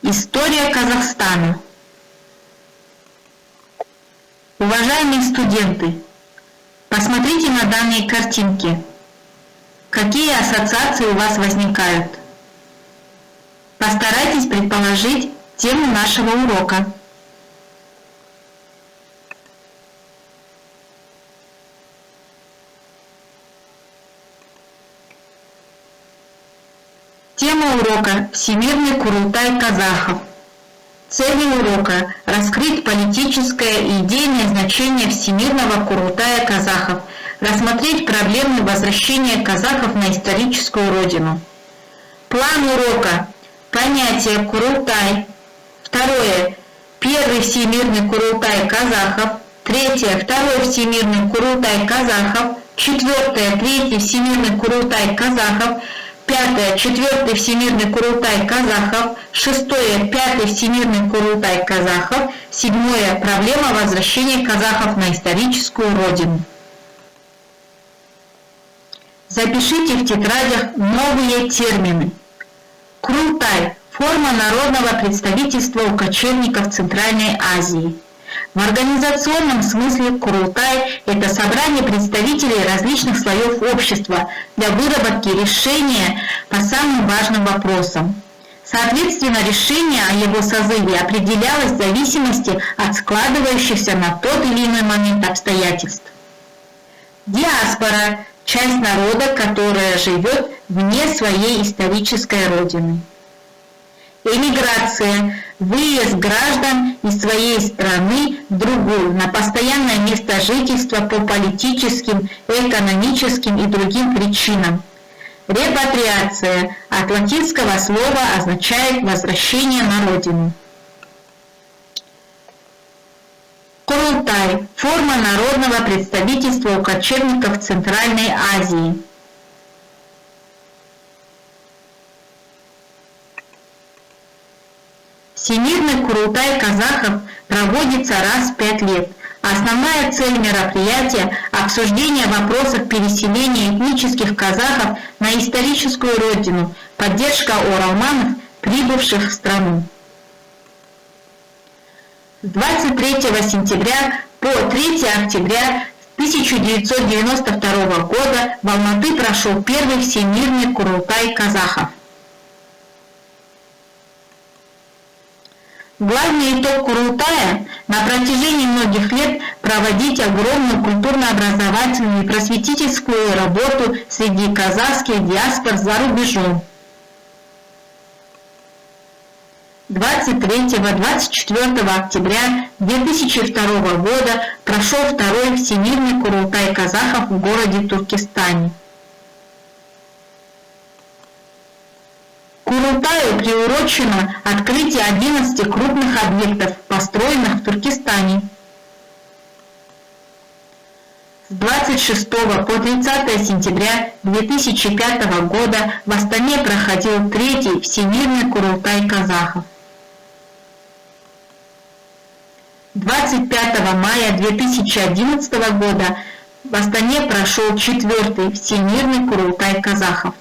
История Казахстана. Уважаемые студенты, посмотрите на данные картинки. Какие ассоциации у вас возникают? Постарайтесь предположить тему нашего урока. Тема урока – Всемирный Курултай казахов. Цели урока – раскрыть политическое и идейное значение Всемирного Курултая казахов, рассмотреть проблемы возвращения казахов на историческую родину. План урока – понятие Курултай. Второе – Первый Всемирный Курултай казахов. Третье – Второй Всемирный Курултай казахов. Четвертое – Третий Всемирный Курултай казахов. Пятое – Четвертый Всемирный Курултай казахов. Шестое – Пятый Всемирный Курултай казахов. Седьмое – Проблема возвращения казахов на историческую родину. Запишите в тетрадях новые термины. Курултай – форма народного представительства у кочевников Центральной Азии. В организационном смысле Курултай – это собрание представителей различных слоев общества для выработки решения по самым важным вопросам. Соответственно, решение о его созыве определялось в зависимости от складывающихся на тот или иной момент обстоятельств. Диаспора – часть народа, которая живет вне своей исторической родины. Эмиграция – выезд граждан из своей страны в другую на постоянное место жительства по политическим, экономическим и другим причинам. Репатриация от латинского слова означает возвращение на родину. Курултай – форма народного представительства у кочевников Центральной Азии. Всемирный Курултай казахов проводится раз в 5 лет. Основная цель мероприятия – обсуждение вопросов переселения этнических казахов на историческую родину, поддержка оралманов, прибывших в страну. С 23 сентября по 3 октября 1992 года в Алматы прошел первый Всемирный Курултай казахов. Главный итог Курултая – на протяжении многих лет проводить огромную культурно-образовательную и просветительскую работу среди казахских диаспор за рубежом. 23-24 октября 2002 года прошел второй Всемирный Курултай казахов в городе Туркестане. Курултаю приурочено открытие 11 крупных объектов, построенных в Туркестане. С 26 по 30 сентября 2005 года в Астане проходил третий Всемирный Курултай казахов. 25 мая 2011 года в Астане прошел четвертый Всемирный Курултай казахов.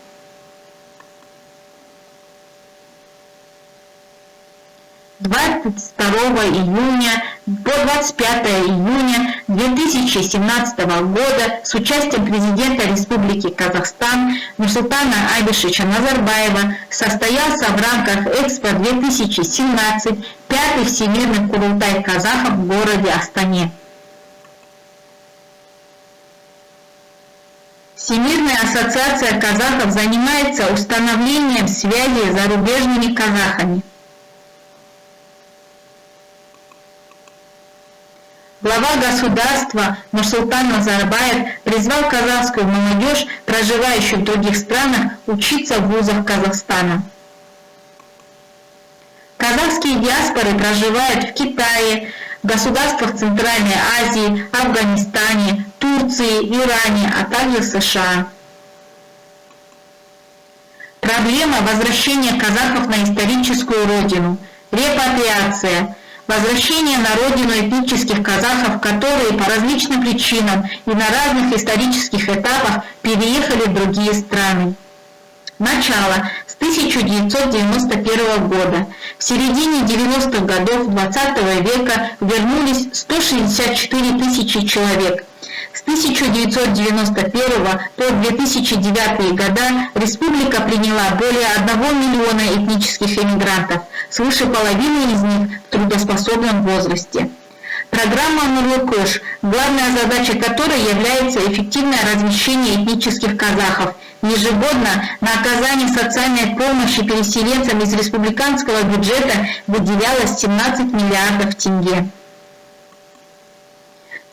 22 июня по 25 июня 2017 года с участием президента Республики Казахстан Нурсултана Абишевича Назарбаева состоялся в рамках Экспо-2017 пятый Всемирный Курултай казахов в городе Астане. Всемирная ассоциация казахов занимается установлением связи с зарубежными казахами. Глава государства Нурсултан Назарбаев призвал казахскую молодежь, проживающую в других странах, учиться в вузах Казахстана. Казахские диаспоры проживают в Китае, в государствах Центральной Азии, Афганистане, Турции, Иране, а также США. Проблема возвращения казахов на историческую родину, репатриация, возвращение на родину этнических казахов, которые по различным причинам и на разных исторических этапах переехали в другие страны. Начало. С 1991 года. В середине 90-х годов 20 века вернулись 164 тысячи человек. С 1991 по 2009 года республика приняла более 1 миллиона этнических эмигрантов, свыше половины из них в трудоспособном возрасте. Программа «Нурлы-Кош», главная задача которой является эффективное размещение этнических казахов. Ежегодно на оказание социальной помощи переселенцам из республиканского бюджета выделялось 17 миллиардов тенге.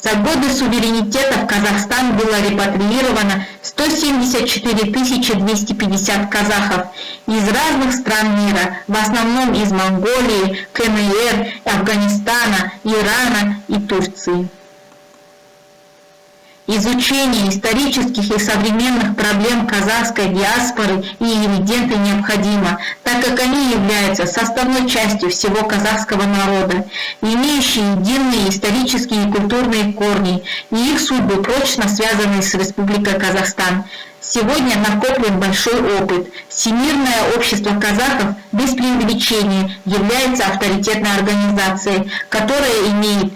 За годы суверенитета в Казахстан было репатриировано 174 250 казахов из разных стран мира, в основном из Монголии, КНР, Афганистана, Ирана и Турции. Изучение исторических и современных проблем казахской диаспоры и эмигранты необходимо, так как они являются составной частью всего казахского народа, имеющие единые исторические и культурные корни, и их судьбы прочно связаны с Республикой Казахстан. Сегодня накоплен большой опыт. Всемирное общество казахов без преувеличения является авторитетной организацией, которая имеет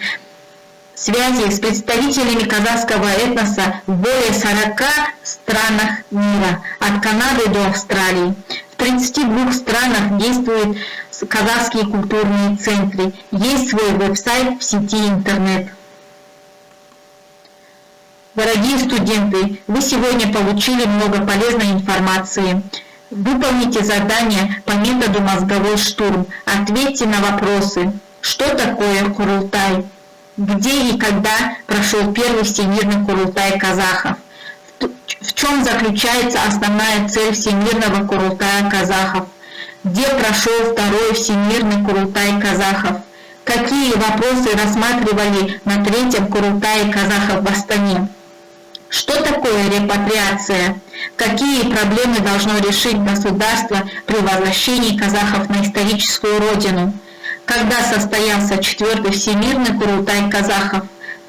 связи с представителями казахского этноса в более 40 странах мира, от Канады до Австралии. В 32 странах действуют казахские культурные центры, есть свой веб-сайт в сети интернет. Дорогие студенты, вы сегодня получили много полезной информации. Выполните задание по методу «Мозговой штурм». Ответьте на вопросы. Что такое Курултай? Где и когда прошел первый всемирный Курултай казахов? В чем заключается основная цель всемирного Курултая казахов? Где прошел второй всемирный Курултай казахов? Какие вопросы рассматривали на третьем Курултае казахов в Астане? Что такое репатриация? Какие проблемы должно решить государство при возвращении казахов на историческую родину? Когда состоялся 4-й всемирный Курултай казахов?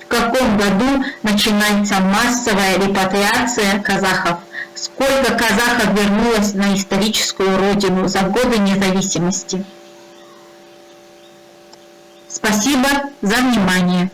В каком году начинается массовая репатриация казахов? Сколько казахов вернулось на историческую родину за годы независимости? Спасибо за внимание.